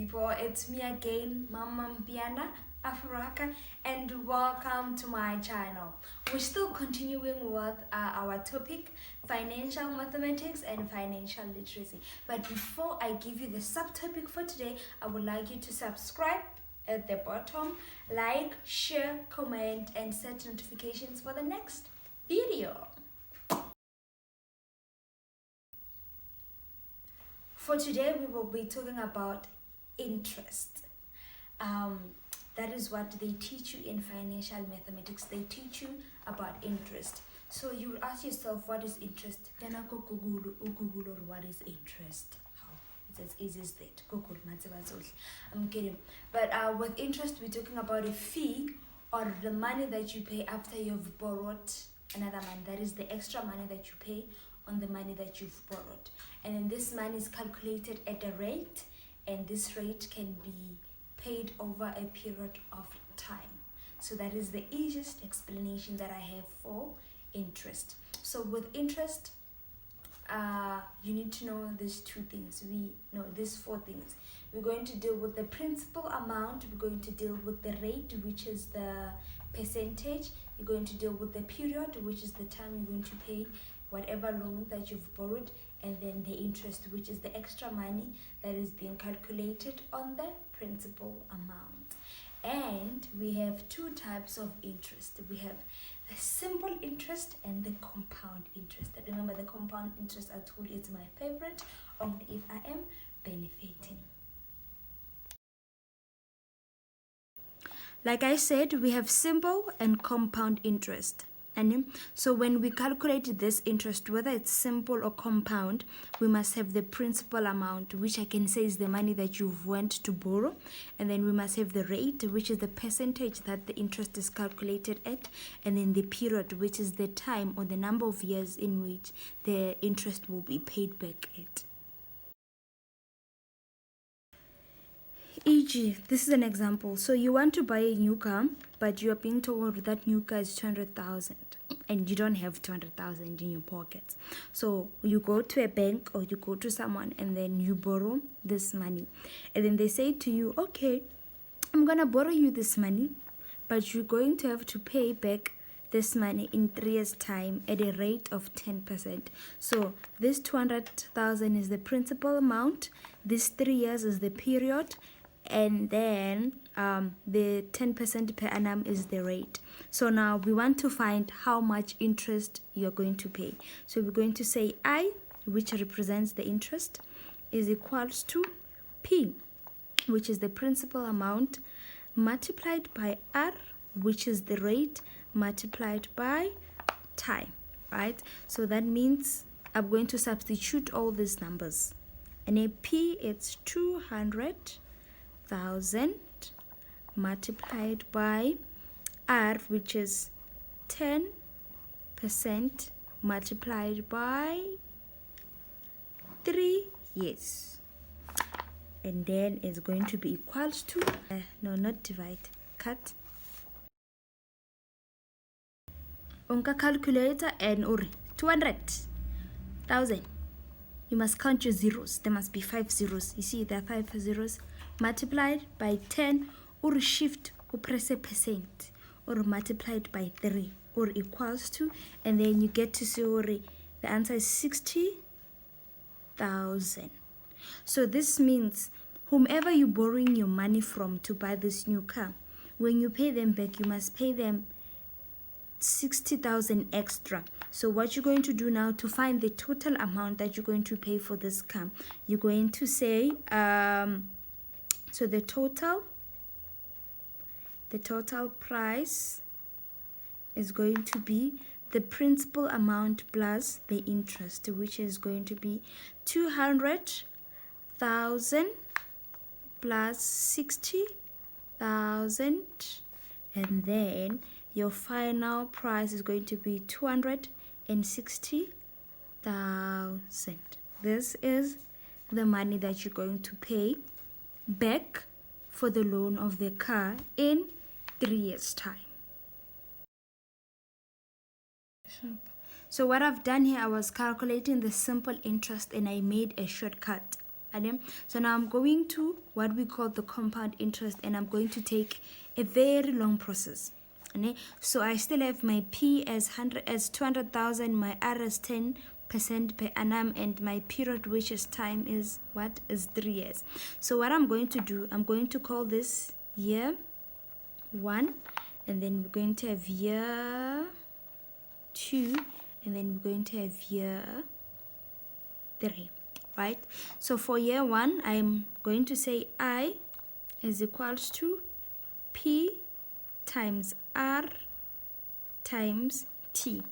people, it's me again, Mama Mpiana Afuraka, and welcome to my channel. We're still continuing with our topic, financial mathematics and financial literacy. But before I give you the subtopic for today, I would like you to subscribe at the bottom, like, share, comment, and set notifications for the next video. For today, we will be talking about interest. That is what they teach you in financial mathematics. They teach you about interest. So you will ask yourself, what is interest? Then I go Google or what is interest? How? It's as easy as that. Google. I'm kidding. But with interest, we're talking about a fee or the money that you pay after you've borrowed another money. That is the extra money that you pay on the money that you've borrowed. And then this money is calculated at a rate, and this rate can be paid over a period of time. So that is the easiest explanation that I have for interest. So with interest, you need to know these two things. These four things. We're going to deal with the principal amount. We're going to deal with the rate, which is the percentage. You're going to deal with the period, which is the time you're going to pay whatever loan that you've borrowed, and then the interest, which is the extra money that is being calculated on the principal amount. And we have two types of interest. We have the simple interest and the compound interest. Remember, the compound interest, I told you, it's my favorite, only if I am benefiting. Like I said, we have simple and compound interest. And so when we calculate this interest, whether it's simple or compound, we must have the principal amount, which I can say is the money that you've went to borrow. And then we must have the rate, which is the percentage that the interest is calculated at. And then the period, which is the time or the number of years in which the interest will be paid back at. E.g., this is an example. So you want to buy a new car, but you are being told that new car is 200,000 and you don't have 200,000 in your pockets. So you go to a bank or you go to someone and then you borrow this money. And then they say to you, okay, I'm going to borrow you this money, but you're going to have to pay back this money in 3 years' time at a rate of 10%. So this 200,000 is the principal amount. This 3 years is the period. And then the 10% per annum is the rate. So now we want to find how much interest you're going to pay. So we're going to say I, which represents the interest, is equals to P, which is the principal amount, multiplied by R, which is the rate, multiplied by time, right? So that means I'm going to substitute all these numbers. And a P, it's 200,000 multiplied by R, which is 10% multiplied by 3 years. And then it's going to be equals to, no, not divide, cut. Onka calculator and or 200,000. You must count your zeros. There must be 5 zeros. You see, there are 5 zeros. Multiplied by 10 or shift or press a percent or multiplied by 3 or equals to, and then you get to see the answer is 60,000. So this means whomever you're borrowing your money from to buy this new car, when you pay them back, you must pay them 60,000 extra. So what you're going to do now to find the total amount that you're going to pay for this car, you're going to say so the total price is going to be the principal amount plus the interest, which is going to be 200,000 plus 60,000, and then your final price is going to be 260,000. This is the money that you're going to pay back for the loan of the car in 3 years' time. So what I've done here, I was calculating the simple interest and I made a shortcut. So now I'm going to what we call the compound interest, and I'm going to take a very long process. So I still have my P as 200,000, my R as 10% per annum, and my period, which is time, is what? Is 3 years. So what I'm going to do, I'm going to call this year 1, and then we're going to have year 2, and then we're going to have year 3, right? So for year 1, I'm going to say I is equals to P times R times T.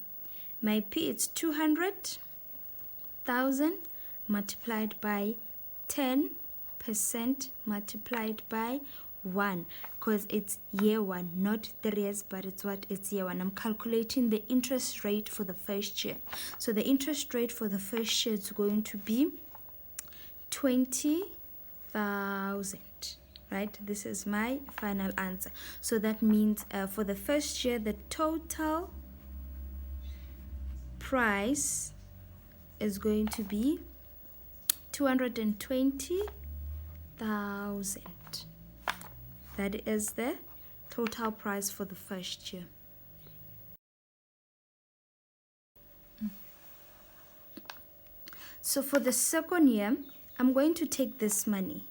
My P is 200,000 multiplied by 10% multiplied by 1, because it's year 1, not 3 years, but it's what? It's year 1. I'm calculating the interest rate for the first year. So the interest rate for the first year is going to be 20,000, right? This is my final answer. So that means for the first year, the total price is going to be 220,000. That is the total price for the first year. So for the second year, I'm going to take this money.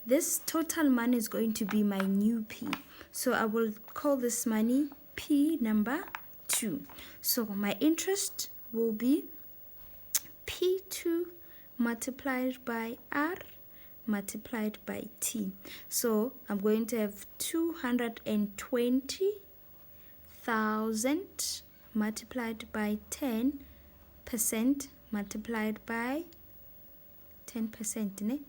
This total money is going to be my new P. So I will call this money P number 2. So my interest will be P2 multiplied by R multiplied by T. So I'm going to have 220,000 multiplied by 10% multiplied by 10%,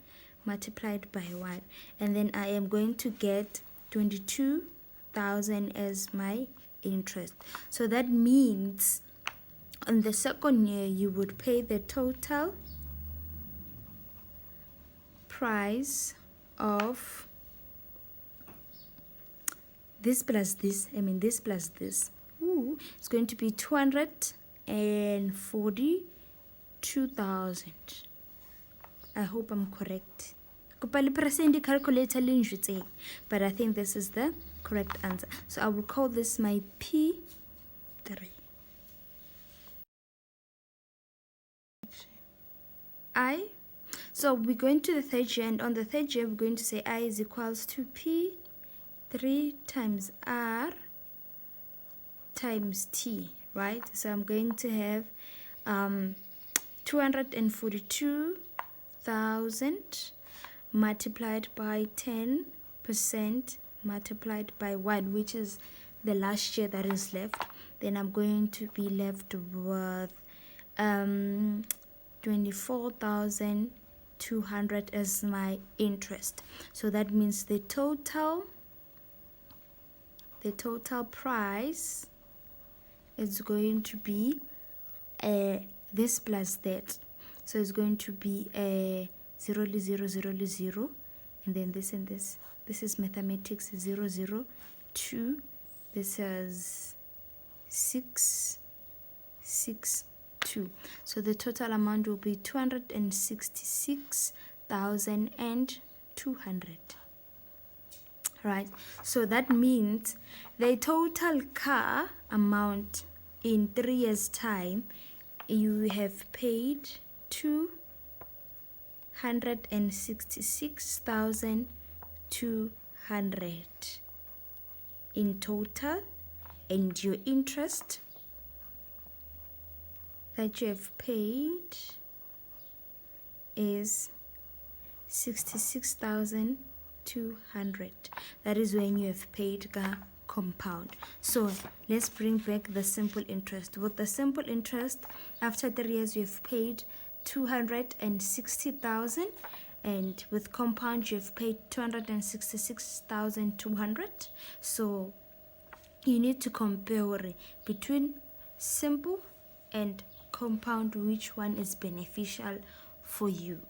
multiplied by 1. And then I am going to get 22,000 as my interest. So that means on the second year, you would pay the total price of this plus this, this plus this. It's going to be 242,000. I hope I'm correct. But I think this is the correct answer. So I will call this my P3. So we're going to the third year, and on the third year, we're going to say I is equals to P3 times R times T, right? So I'm going to have 242,000 multiplied by 10% multiplied by 1, which is the last year that is left. Then I'm going to be left with 24,200 as my interest. So that means the total price is going to be this plus that. So it's going to be 0, 0, 0, 0, and then this and this. This is mathematics, 0, 0, 2. This is 6, 6, 2. So the total amount will be 266,200. Right? So that means the total car amount in 3 years' time, you have paid 266,200 in total, and your interest that you have paid is 66,200. That is when you have paid the compound. So let's bring back the simple interest. With the simple interest, after 3 years, you have paid 260,000, and with compound, you have paid 266,200. So you need to compare between simple and compound, which one is beneficial for you.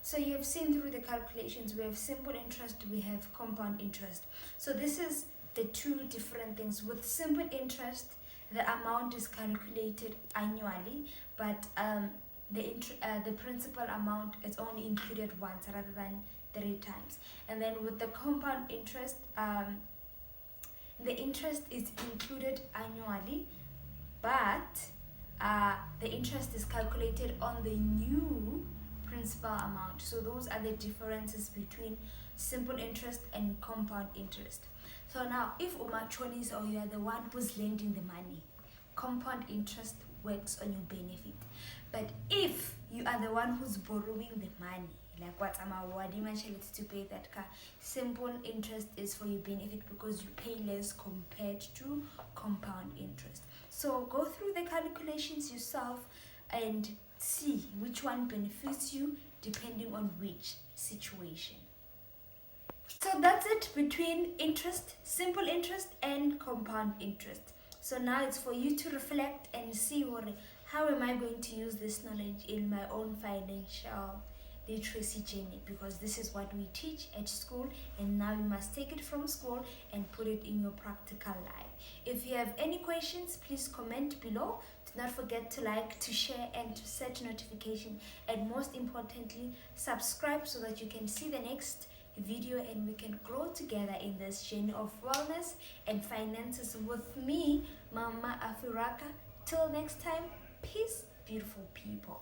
So you have seen through the calculations, we have simple interest, we have compound interest. So this is the two different things. With simple interest, the amount is calculated annually, but the principal amount is only included once rather than 3 times. And then with the compound interest, the interest is included annually, but the interest is calculated on the new principal amount. So those are the differences between simple interest and compound interest. So now, if umachonis or you are the one who's lending the money, compound interest works on your benefit. But if you are the one who's borrowing the money, like what Amawadi mentioned, to pay that car, simple interest is for your benefit because you pay less compared to compound interest. So go through the calculations yourself and see which one benefits you depending on which situation. So that's it between interest, simple interest and compound interest. So now it's for you to reflect and see how am I going to use this knowledge in my own financial literacy journey, because this is what we teach at school, and now you must take it from school and put it in your practical life. If you have any questions, please comment below. Do not forget to like, to share, and to set notification, and most importantly, subscribe so that you can see the next video and we can grow together in this journey of wellness and finances with me, Mama Afiraka. Till next time, peace, beautiful people.